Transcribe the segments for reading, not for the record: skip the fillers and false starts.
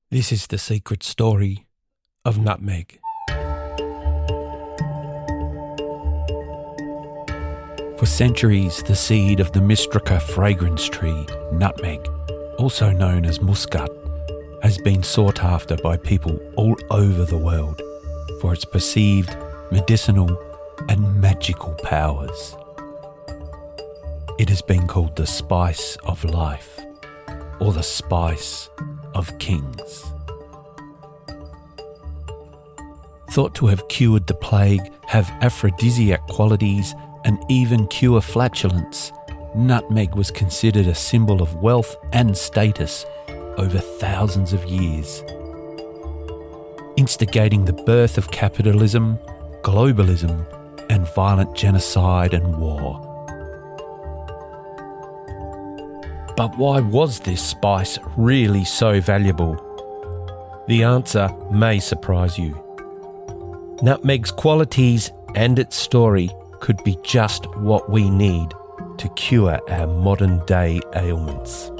This is the secret story of Nutmeg. For centuries, the seed of the Myristica fragrans tree, nutmeg, also known as muscat, has been sought after by people all over the world for its perceived medicinal and magical powers. It has been called the spice of life, or the spice of kings. Thought to have cured the plague, have aphrodisiac qualities, and even cure flatulence, nutmeg was considered a symbol of wealth and status over thousands of years, instigating the birth of capitalism, globalism, and violent genocide and war. But why was this spice really so valuable? The answer may surprise you. Nutmeg's qualities and its story could be just what we need to cure our modern-day ailments.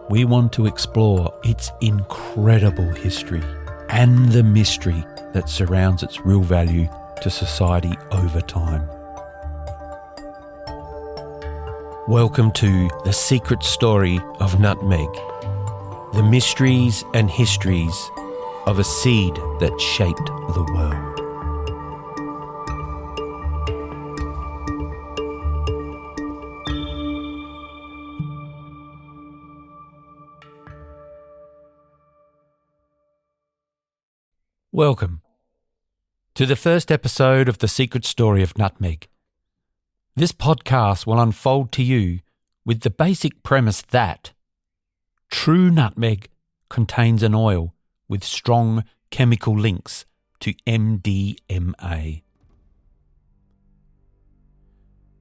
We want to explore its incredible history and the mystery that surrounds its real value to society over time. Welcome to the secret story of Nutmeg, the mysteries and histories of a seed that shaped the world. Welcome to the first episode of the secret story of Nutmeg. This podcast will unfold to you with the basic premise that true nutmeg contains an oil with strong chemical links to MDMA,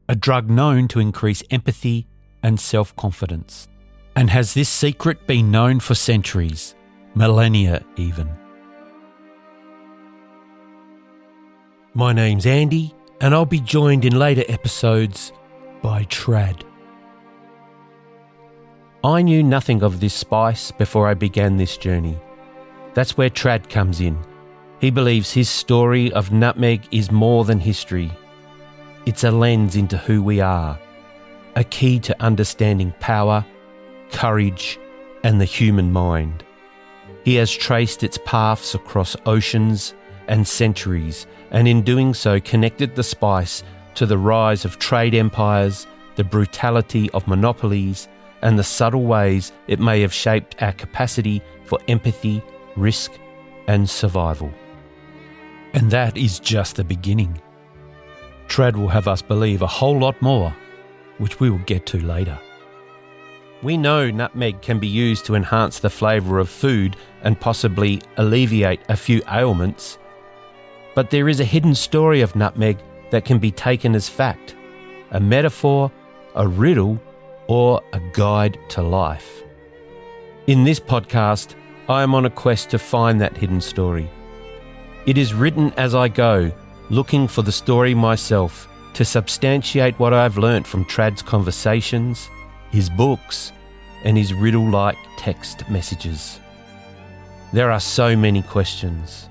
a drug known to increase empathy and self-confidence. And has this secret been known for centuries, millennia even? My name's Andy, and I'll be joined in later episodes by Trad. I knew nothing of this spice before I began this journey. That's where Trad comes in. He believes his story of nutmeg is more than history. It's a lens into who we are, a key to understanding power, courage, and the human mind. He has traced its paths across oceans and centuries, and in doing so connected the spice to the rise of trade empires, the brutality of monopolies, and the subtle ways it may have shaped our capacity for empathy, risk, and survival. And that is just the beginning. Trad will have us believe a whole lot more, which we will get to later. We know nutmeg can be used to enhance the flavour of food and possibly alleviate a few ailments. But there is a hidden story of nutmeg that can be taken as fact, a metaphor, a riddle, or a guide to life. In this podcast, I am on a quest to find that hidden story. It is written as I go, looking for the story myself to substantiate what I have learnt from Trad's conversations, his books, and his riddle-like text messages. There are so many questions.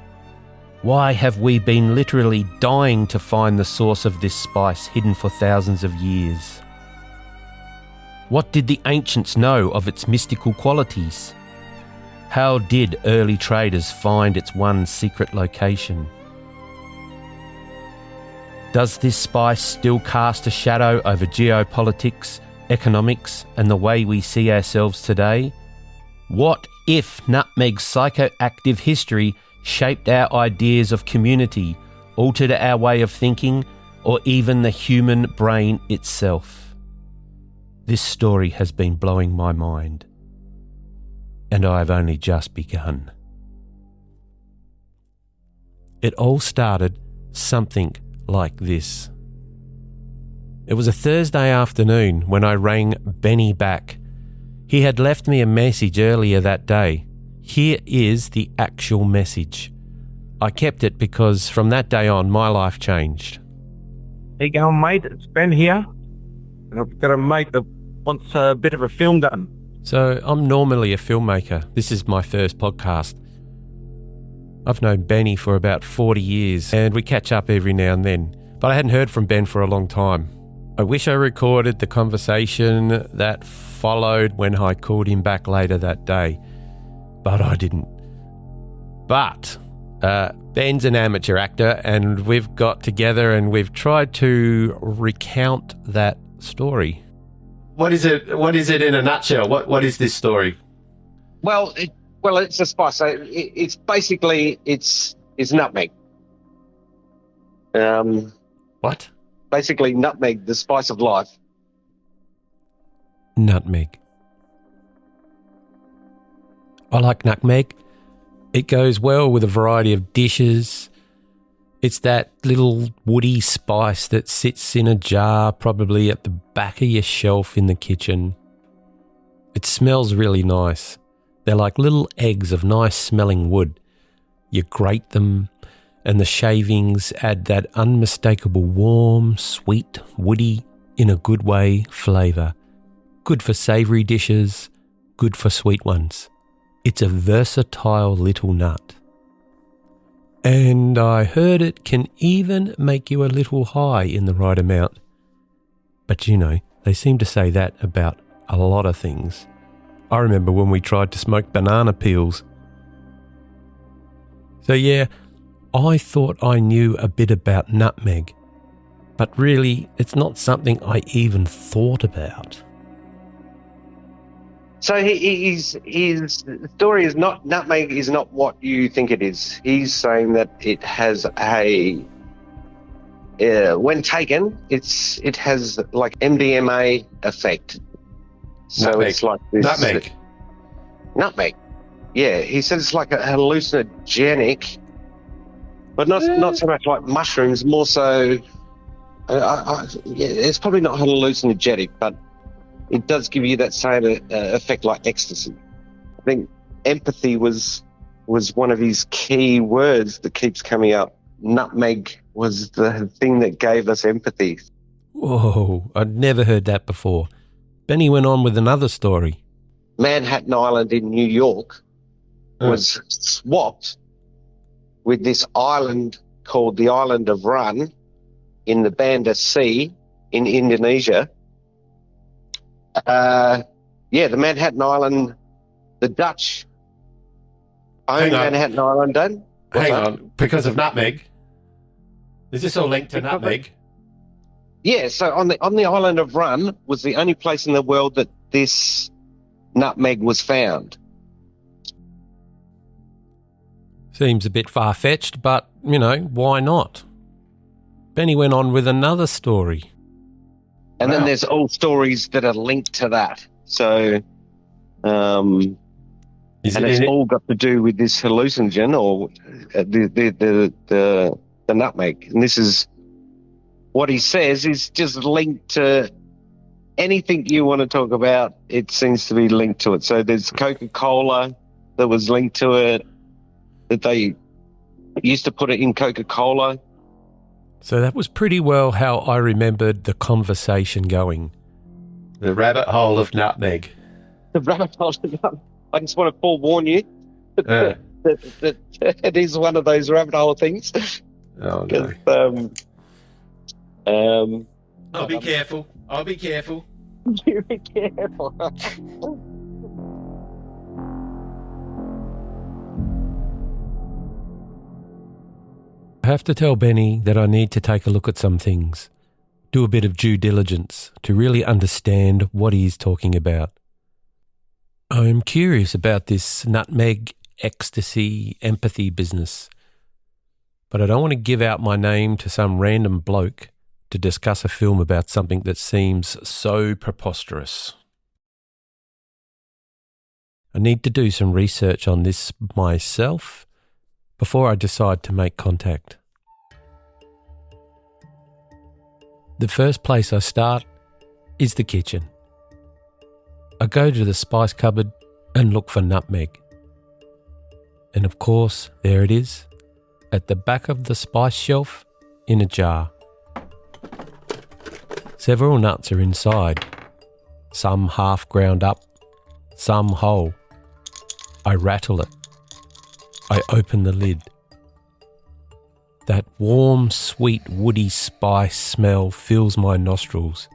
Why have we been literally dying to find the source of this spice hidden for thousands of years? What did the ancients know of its mystical qualities? How did early traders find its one secret location? Does this spice still cast a shadow over geopolitics, economics, and the way we see ourselves today? What if nutmeg's psychoactive history shaped our ideas of community, altered our way of thinking, or even the human brain itself? This story has been blowing my mind, and I have only just begun. It all started something like this. It was a Thursday afternoon when I rang Benny back. He had left me a message earlier that day. Here is the actual message. I kept it because from that day on, my life changed. How you going, mate? It's Ben here. And I've got a mate that wants a bit of a film done. So I'm normally a filmmaker. This is my first podcast. I've known Benny for about 40 years and we catch up every now and then, but I hadn't heard from Ben for a long time. I wish I recorded the conversation that followed when I called him back later that day, but I didn't. But Ben's an amateur actor and we've got together and we've tried to recount that story. What is it? What is it in a nutshell? What is this story? Well, it's a spice. So it's basically it's nutmeg. What? Basically, nutmeg, the spice of life. Nutmeg. I like nutmeg. It goes well with a variety of dishes. It's that little woody spice that sits in a jar, probably at the back of your shelf in the kitchen. It smells really nice. They're like little eggs of nice smelling wood. You grate them and the shavings add that unmistakable warm, sweet, woody, in a good way, flavour. Good for savoury dishes, good for sweet ones. It's a versatile little nut. And I heard it can even make you a little high in the right amount. But you know, they seem to say that about a lot of things. I remember when we tried to smoke banana peels. So yeah, I thought I knew a bit about nutmeg, but really it's not something I even thought about. So his story is not, nutmeg is not what you think it is. He's saying that it has when taken, it has like MDMA effect. So nutmeg. It's like this. Nutmeg. Yeah, he says it's like a hallucinogenic, but not so much like mushrooms, more so, it's probably not hallucinogenic, but it does give you that same effect like ecstasy. I think empathy was one of his key words that keeps coming up. Nutmeg was the thing that gave us empathy. Whoa, I'd never heard that before. Benny went on with another story. Manhattan Island in New York was swapped with this island called the Island of Run in the Banda Sea in Indonesia. The Manhattan Island, the Dutch own Manhattan Island, don't? Hang on, because of nutmeg? Is this all linked to nutmeg? Yeah, so on the island of Run was the only place in the world that this nutmeg was found. Seems a bit far-fetched, but, you know, why not? Benny went on with another story. And then there's all stories that are linked to that. So, it's all got to do with this hallucinogen or the nutmeg. And this is what he says is just linked to anything you want to talk about. It seems to be linked to it. So there's Coca-Cola that was linked to it, that they used to put it in Coca-Cola. So that was pretty well how I remembered the conversation going. The rabbit hole of nutmeg. The rabbit hole of nutmeg. I just want to forewarn you that it is one of those rabbit hole things. Oh, no. I'll be careful. You be careful. I have to tell Benny that I need to take a look at some things, do a bit of due diligence to really understand what he's talking about. I'm curious about this Nutmeg Ecstasy empathy business, but I don't want to give out my name to some random bloke to discuss a film about something that seems so preposterous. I need to do some research on this myself before I decide to make contact. The first place I start is the kitchen. I go to the spice cupboard and look for nutmeg. And of course, there it is, at the back of the spice shelf in a jar. Several nuts are inside, some half ground up, some whole. I rattle it. I open the lid. That warm, sweet, woody spice smell fills my nostrils.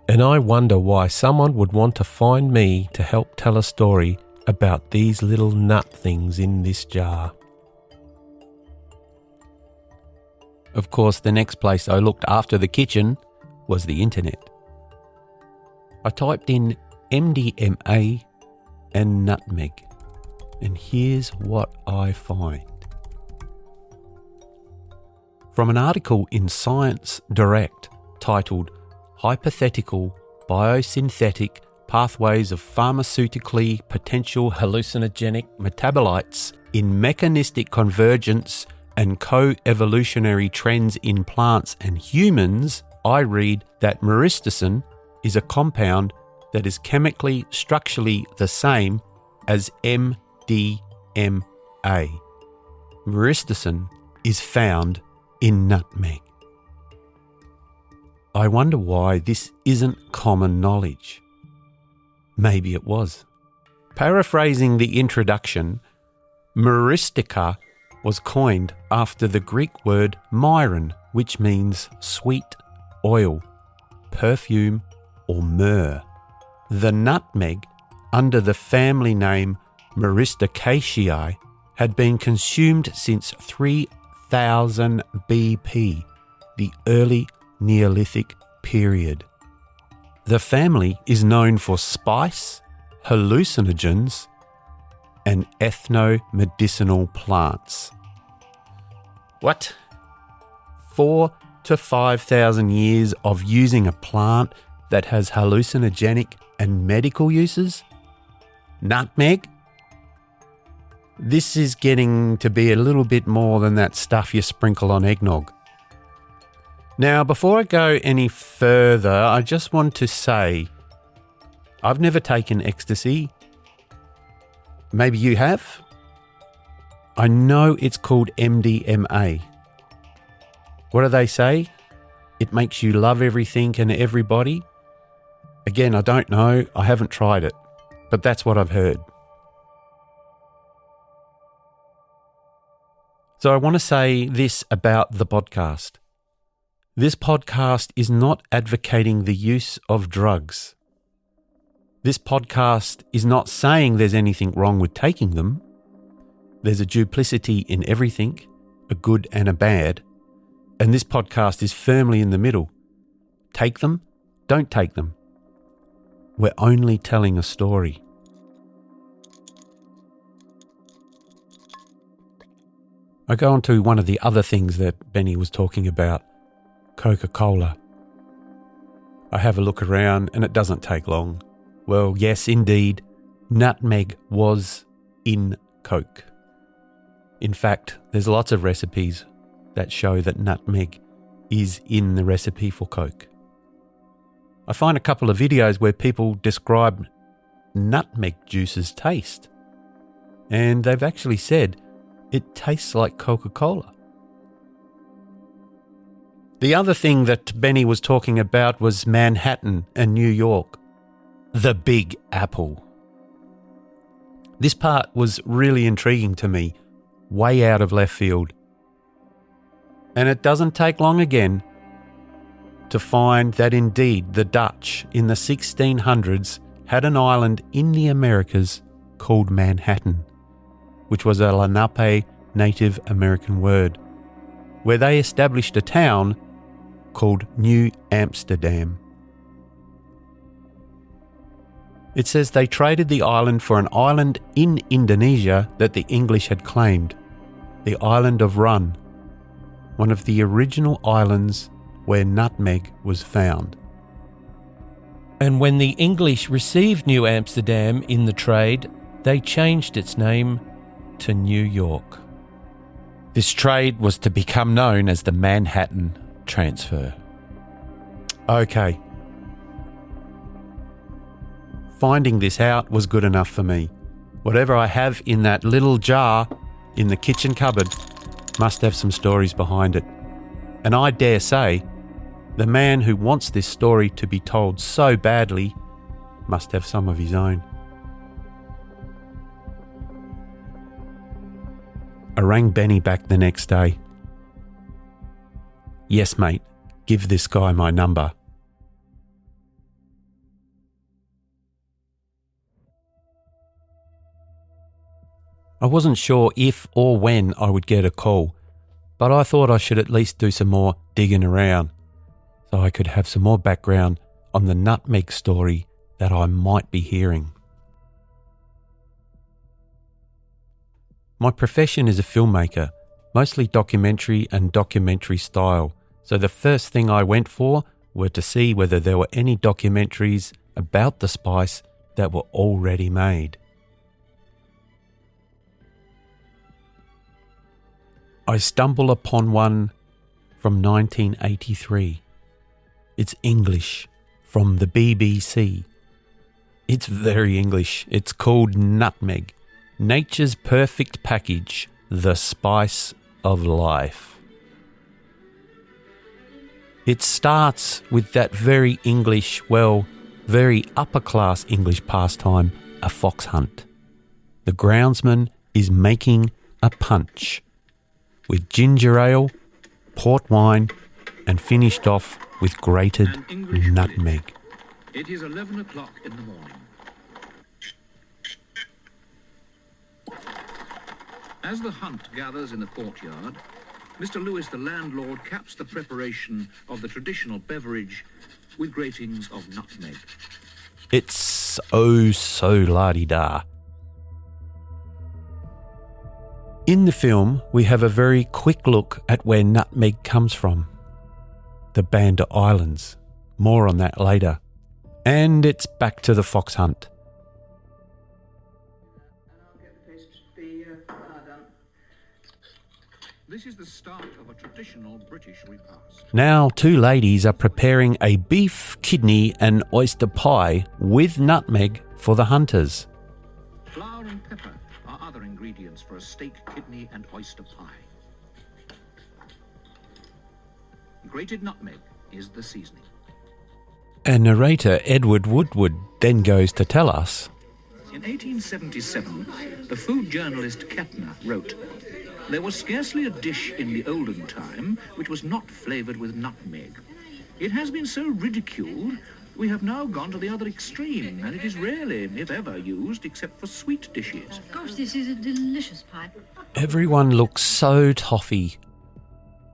And I wonder why someone would want to find me to help tell a story about these little nut things in this jar. Of course, the next place I looked after the kitchen was the internet. I typed in MDMA and nutmeg, and here's what I find. From an article in Science Direct titled Hypothetical Biosynthetic Pathways of Pharmaceutically Potential Hallucinogenic Metabolites in Mechanistic Convergence and Co-Evolutionary Trends in Plants and Humans, I read that myristicin is a compound that is chemically, structurally the same as MDMA. Myristicin is found in nutmeg. I wonder why this isn't common knowledge. Maybe it was. Paraphrasing the introduction, Myristica was coined after the Greek word myron, which means sweet oil, perfume, or myrrh. The nutmeg, under the family name Myristicaceae, had been consumed since 3000 BP, the early Neolithic period. The family is known for spice, hallucinogens, and ethno-medicinal plants. What? 4,000 to 5,000 years of using a plant that has hallucinogenic and medical uses? Nutmeg? This is getting to be a little bit more than that stuff you sprinkle on eggnog. Now, before I go any further, I just want to say, I've never taken ecstasy. Maybe you have? I know it's called MDMA. What do they say? It makes you love everything and everybody? Again, I don't know. I haven't tried it. But that's what I've heard. So I want to say this about the podcast. This podcast is not advocating the use of drugs. This podcast is not saying there's anything wrong with taking them. There's a duplicity in everything, a good and a bad. And this podcast is firmly in the middle. Take them, don't take them. We're only telling a story. I go on to one of the other things that Benny was talking about, Coca-Cola. I have a look around and it doesn't take long. Well, yes, indeed, nutmeg was in Coke. In fact, there's lots of recipes that show that nutmeg is in the recipe for Coke. I find a couple of videos where people describe nutmeg juice's taste, and they've actually said it tastes like Coca-Cola. The other thing that Benny was talking about was Manhattan and New York. The Big Apple. This part was really intriguing to me, way out of left field. And it doesn't take long again to find that indeed the Dutch in the 1600s had an island in the Americas called Manhattan, which was a Lenape Native American word, where they established a town called New Amsterdam. It says they traded the island for an island in Indonesia that the English had claimed, the island of Run, one of the original islands where nutmeg was found. And when the English received New Amsterdam in the trade, they changed its name to New York. This trade was to become known as the Manhattan Transfer. Okay. Finding this out was good enough for me. Whatever I have in that little jar in the kitchen cupboard must have some stories behind it. And I dare say, the man who wants this story to be told so badly must have some of his own. I rang Benny back the next day. Yes, mate, give this guy my number. I wasn't sure if or when I would get a call, but I thought I should at least do some more digging around so I could have some more background on the nutmeg story that I might be hearing. My profession is a filmmaker, mostly documentary and documentary style, so the first thing I went for were to see whether there were any documentaries about the spice that were already made. I stumble upon one from 1983. It's English, from the BBC. It's very English. It's called Nutmeg, Nature's Perfect Package, the Spice of Life. It starts with that very English, well, very upper-class English pastime, a fox hunt. The groundsman is making a punch with ginger ale, port wine, and finished off with grated nutmeg. It is 11 o'clock in the morning. As the hunt gathers in the courtyard, Mr. Lewis, the landlord, caps the preparation of the traditional beverage with gratings of nutmeg. It's oh so la-di-da. In the film, we have a very quick look at where nutmeg comes from. The Banda Islands. More on that later. And it's back to the fox hunt. This is the start of a traditional British repast. Now 2 ladies are preparing a beef, kidney and oyster pie with nutmeg for the hunters. Flour and pepper are other ingredients for a steak, kidney and oyster pie. Grated nutmeg is the seasoning. And narrator Edward Woodward then goes to tell us. In 1877, the food journalist Kettner wrote, "There was scarcely a dish in the olden time which was not flavoured with nutmeg. It has been so ridiculed, we have now gone to the other extreme, and it is rarely, if ever, used except for sweet dishes." Gosh, this is a delicious pie. Everyone looks so toffee.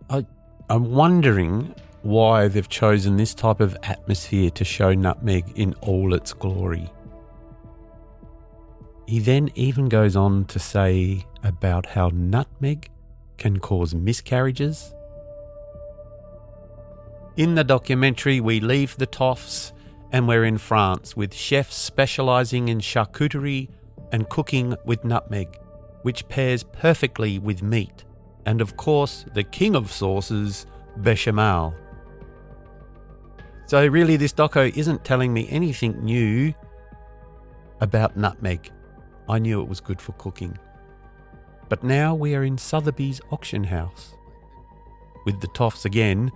I'm wondering why they've chosen this type of atmosphere to show nutmeg in all its glory. He then even goes on to say about how nutmeg can cause miscarriages. In the documentary, we leave the toffs and we're in France with chefs specialising in charcuterie and cooking with nutmeg, which pairs perfectly with meat. And of course, the king of sauces, bechamel. So really, this doco isn't telling me anything new about nutmeg. I knew it was good for cooking. But now we are in Sotheby's auction house with the toffs again,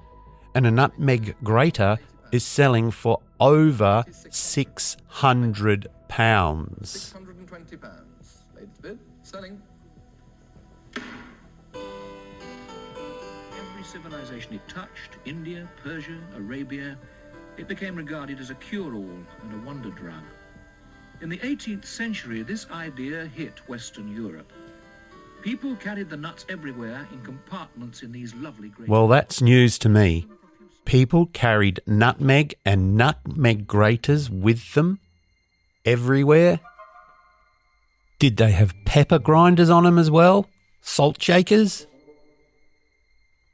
and a nutmeg grater is selling for over £600. £620. Latest bid, selling. Every civilization it touched, India, Persia, Arabia, it became regarded as a cure-all and a wonder drug. In the 18th century, this idea hit Western Europe. People carried the nuts everywhere in compartments in these lovely great... Well, that's news to me. People carried nutmeg and nutmeg graters with them everywhere. Did they have pepper grinders on them as well? Salt shakers?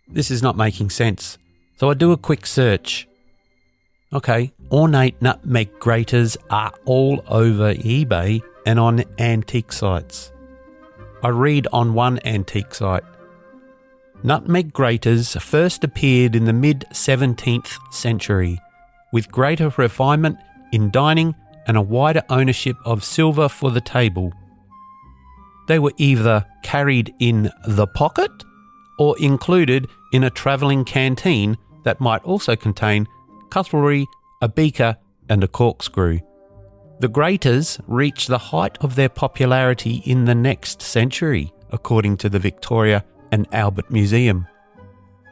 This is not making sense. So I do a quick search. Okay, ornate nutmeg graters are all over eBay and on antique sites. I read on one antique site. Nutmeg graters first appeared in the mid-17th century, with greater refinement in dining and a wider ownership of silver for the table. They were either carried in the pocket or included in a travelling canteen that might also contain cutlery, a beaker and a corkscrew. The graters reached the height of their popularity in the next century, according to the Victoria and Albert Museum.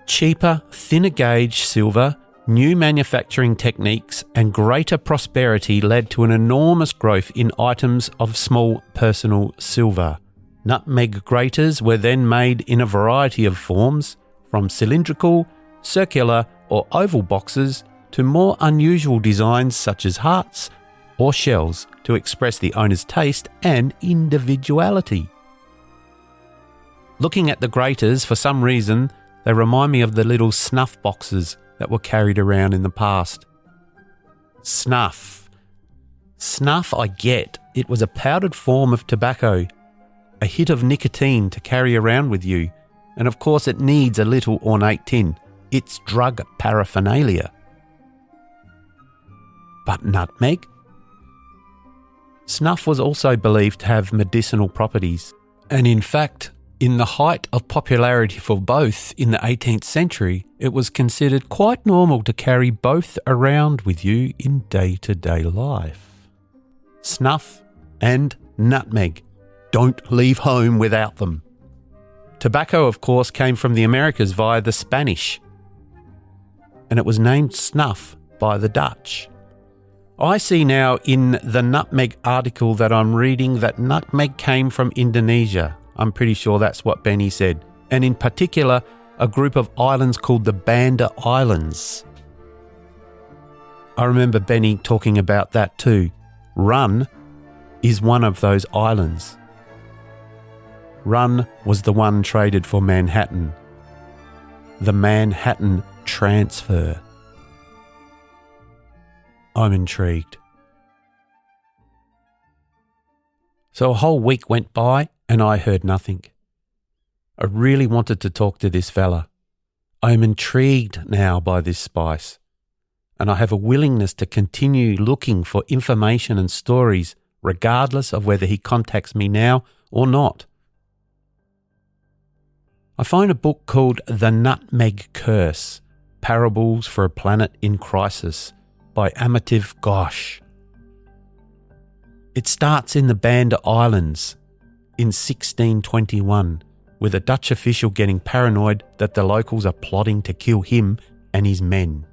Cheaper, thinner gauge silver, new manufacturing techniques and greater prosperity led to an enormous growth in items of small personal silver. Nutmeg graters were then made in a variety of forms, from cylindrical, circular or oval boxes to more unusual designs such as hearts or shells to express the owner's taste and individuality. Looking at the graters, for some reason, they remind me of the little snuff boxes that were carried around in the past. Snuff. Snuff, I get. It was a powdered form of tobacco, a hit of nicotine to carry around with you, and of course it needs a little ornate tin. It's drug paraphernalia. But nutmeg? Snuff was also believed to have medicinal properties, and in fact, in the height of popularity for both in the 18th century, it was considered quite normal to carry both around with you in day-to-day life. Snuff and nutmeg. Don't leave home without them. Tobacco, of course, came from the Americas via the Spanish, and it was named snuff by the Dutch. I see now in the nutmeg article that I'm reading that nutmeg came from Indonesia. I'm pretty sure that's what Benny said. And in particular, a group of islands called the Banda Islands. I remember Benny talking about that too. Run is one of those islands. Run was the one traded for Manhattan. The Manhattan Transfer. I'm intrigued. So a whole week went by and I heard nothing. I really wanted to talk to this fella. I am intrigued now by this spice, and I have a willingness to continue looking for information and stories regardless of whether he contacts me now or not. I find a book called The Nutmeg Curse, Parables for a Planet in Crisis by Amativ Ghosh. It starts in the Banda Islands in 1621, with a Dutch official getting paranoid that the locals are plotting to kill him and his men.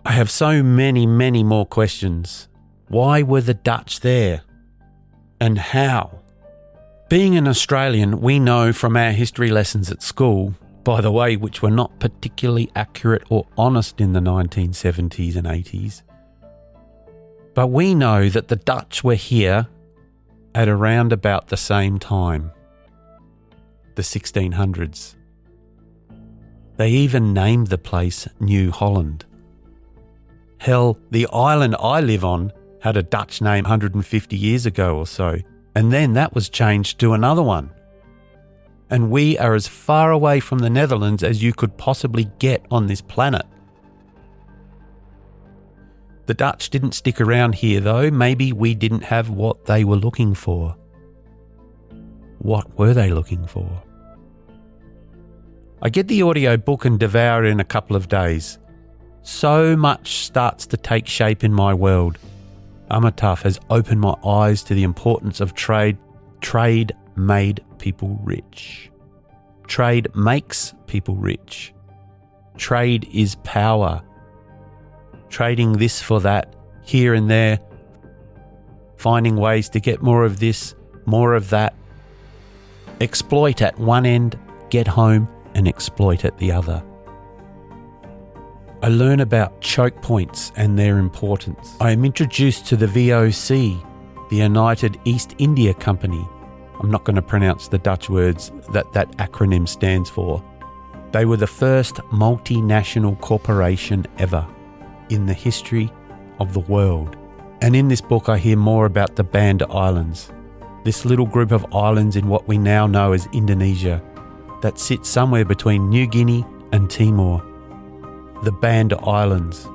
I have so many more questions. Why were the Dutch there? And how? Being an Australian, we know from our history lessons at school, by the way, which were not particularly accurate or honest in the 1970s and 80s, but we know that the Dutch were here at around about the same time, the 1600s. They even named the place New Holland. Hell, the island I live on had a Dutch name 150 years ago or so, and then that was changed to another one. And we are as far away from the Netherlands as you could possibly get on this planet. The Dutch didn't stick around here though. Maybe we didn't have what they were looking for. What were they looking for? I get the audio book and devour it in a couple of days. So much starts to take shape in my world. Amitav has opened my eyes to the importance of trade. Trade made people rich. Trade makes people rich. Trade is power. Trading this for that, here and there, finding ways to get more of this, more of that. Exploit at one end, get home and exploit at the other. I learn about choke points and their importance. I am introduced to the VOC, the United East India Company. I'm not going to pronounce the Dutch words that acronym stands for. They were the first multinational corporation ever in the history of the world. And in this book I hear more about the Banda Islands, this little group of islands in what we now know as Indonesia that sit somewhere between New Guinea and Timor. The Banda Islands.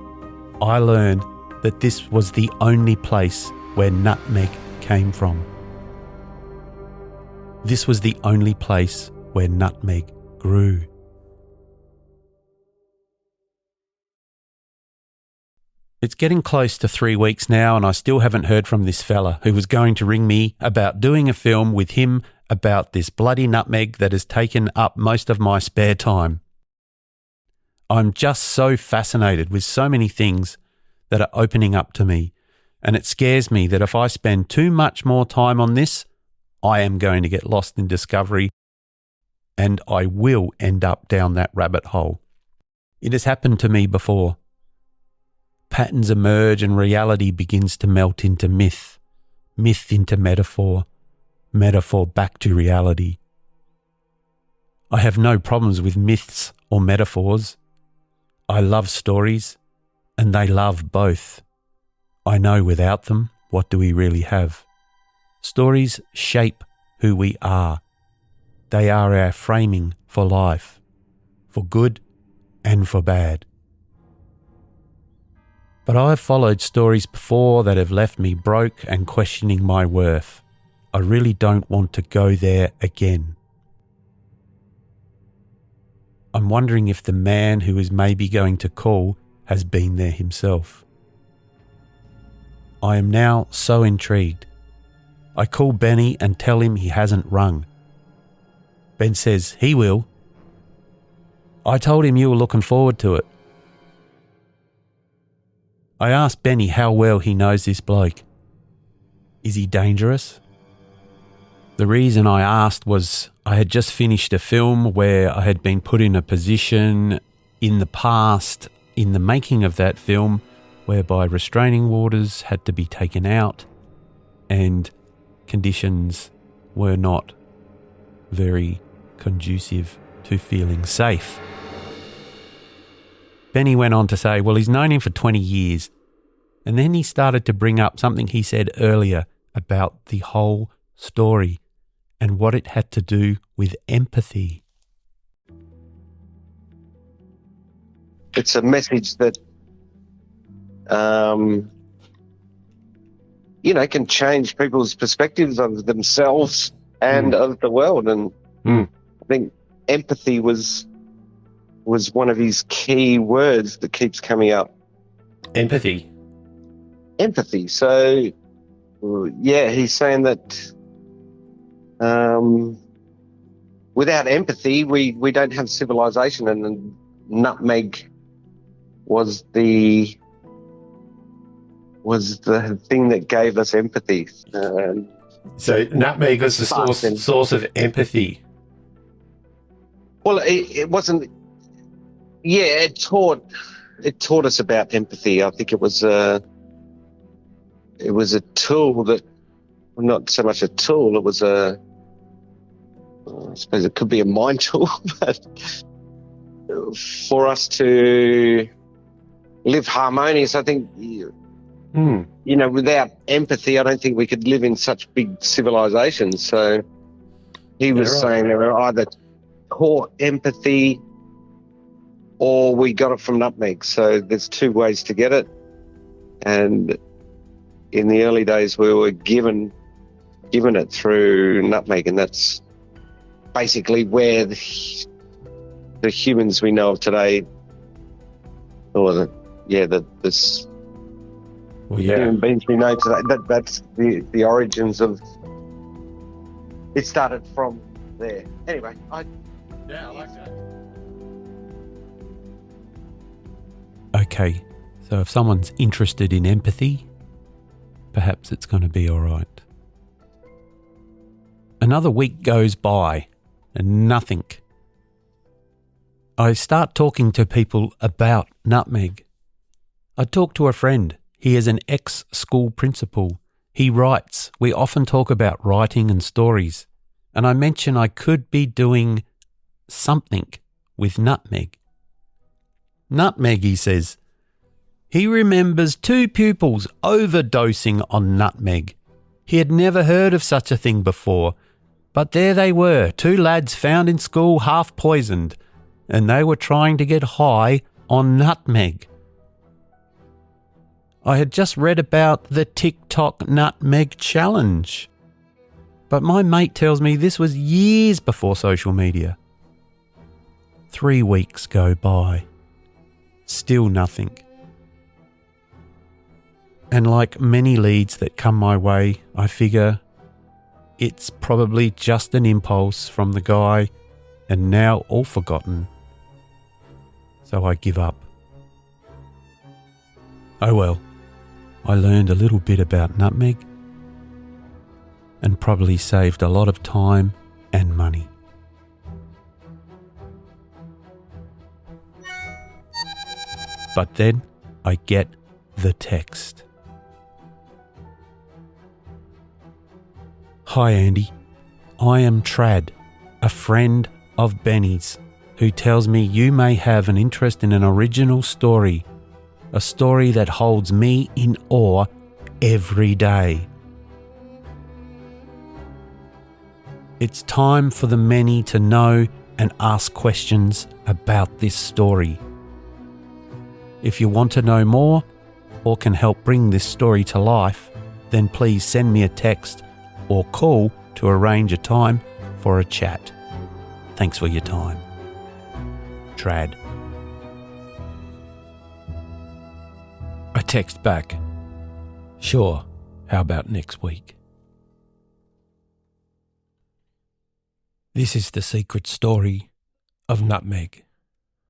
I learned that this was the only place where nutmeg came from. This was the only place where nutmeg grew. It's getting close to 3 weeks now and I still haven't heard from this fella who was going to ring me about doing a film with him about this bloody nutmeg that has taken up most of my spare time. I'm just so fascinated with so many things that are opening up to me, and it scares me that if I spend too much more time on this, I am going to get lost in discovery and I will end up down that rabbit hole. It has happened to me before. Patterns emerge and reality begins to melt into myth, myth into metaphor, metaphor back to reality. I have no problems with myths or metaphors. I love stories, and they love both. I know without them, what do we really have? Stories shape who we are. They are our framing for life, for good and for bad. But I've followed stories before that have left me broke and questioning my worth. I really don't want to go there again. I'm wondering if the man who is maybe going to call has been there himself. I am now so intrigued. I call Benny and tell him he hasn't rung. Ben says he will. I told him you were looking forward to it. I asked Benny how well he knows this bloke. Is he dangerous? The reason I asked was I had just finished a film where I had been put in a position in the past in the making of that film whereby restraining orders had to be taken out and conditions were not very conducive to feeling safe. Benny went on to say, well, he's known him for 20 years. And then he started to bring up something he said earlier about the whole story and what it had to do with empathy. It's a message that, can change people's perspectives of themselves and of the world. And I think empathy was one of his key words that keeps coming up. Empathy. So, he's saying that without empathy, we don't have civilization, and nutmeg was the thing that gave us empathy. So nutmeg was the source of empathy. Well, it wasn't. Yeah, it taught us about empathy. I think it was a tool that, not so much a tool. It was I suppose it could be a mind tool, but for us to live harmonious, I think. Without empathy, I don't think we could live in such big civilizations. So he was saying they were either taught empathy or we got it from nutmeg. So there's two ways to get it. And in the early days, we were given it through nutmeg, and that's basically where the humans we know of today, or human beings we know today, that's the origins of. It started from there. Anyway, I like that. Okay, so if someone's interested in empathy, perhaps it's going to be all right. Another week goes by and nothing. I start talking to people about nutmeg. I talk to a friend. He is an ex-school principal. He writes. We often talk about writing and stories. And I mention I could be doing something with nutmeg. Nutmeg, he says. He remembers 2 pupils overdosing on nutmeg. He had never heard of such a thing before. But there they were, 2 lads found in school half poisoned, and they were trying to get high on nutmeg. I had just read about the TikTok nutmeg challenge. But my mate tells me this was years before social media. 3 weeks go by. Still nothing. And like many leads that come my way, I figure it's probably just an impulse from the guy and now all forgotten. So I give up. Oh well, I learned a little bit about nutmeg and probably saved a lot of time and money. But then I get the text. Hi Andy, I am Trad, a friend of Benny's, who tells me you may have an interest in an original story, a story that holds me in awe every day. It's time for the many to know and ask questions about this story. If you want to know more or can help bring this story to life, then please send me a text or call to arrange a time for a chat. Thanks for your time. Trad. I text back. Sure, how about next week? This is the secret story of Nutmeg.